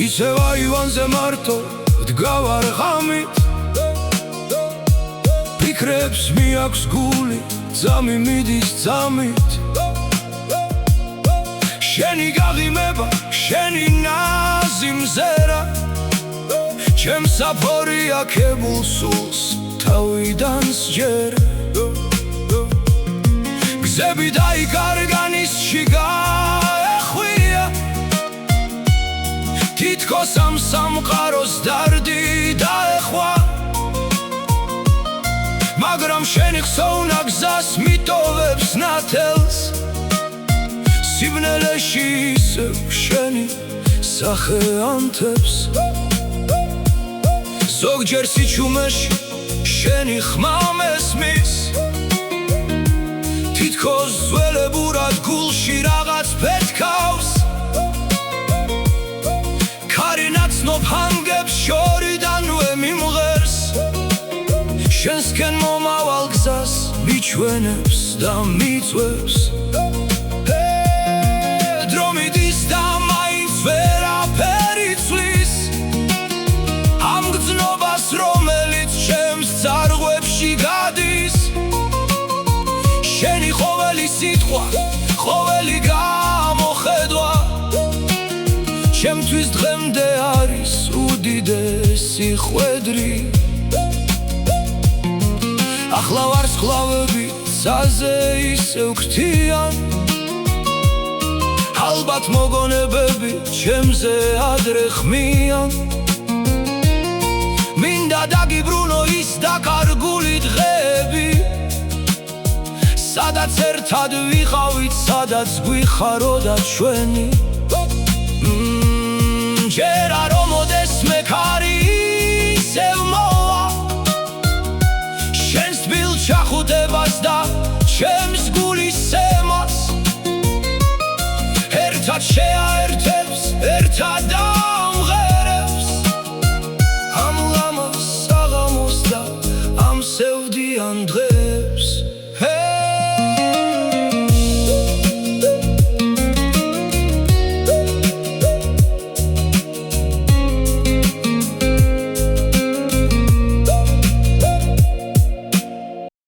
ისევ აივანზე მარტო ვდგავარ ღამით, ფიქრებს მიაქვს გული, ძამი მიდის ძამით. შენი გაღიმება, შენი ნაზი მზერა, ჩემს საფორი აქებულ სულს თავიდან სჯერა. გზები დაიკარგანისში გაეხვია, თითქოს ამ სამყაროს დარდი დაეხვა, მაგრამ შენი ხსოვნა გზას მიტოვებს ნათელს, სიბნელეში ისევ შენი სახე ანთებს. ზოგჯერ სიჩუმეში შენი ხმა მესმის, თითქოს ძველებურად გულში რაღაც ფეთქავს, ქარინაცნობ ჰანგებს შორიდანვე მიმღერს, შენსკენ მომავალ გზას მიჩვენებს და მიწვევს. დრო მიდის და მაინც ვერაფერი ცვლის ამ გრძნობას, რომელიც ჩემს წარღვებში გადის. შენი ყოველი სიტყვა, ყოველი გამოხედვა ჩემთვის დღემდე არის უდიდესი ხვედრი. ახლა ვარსკვლავები ცაზე ისევ გრთიან, ალბათ მოგონებები ჩემზე ადრე ხმიან. მინდა დაგიბრუნო ის დაკარგული დღეები, სადაც ერთად ვიყავით, სადაც გვიხაროდა ჩვენი ჯერ არ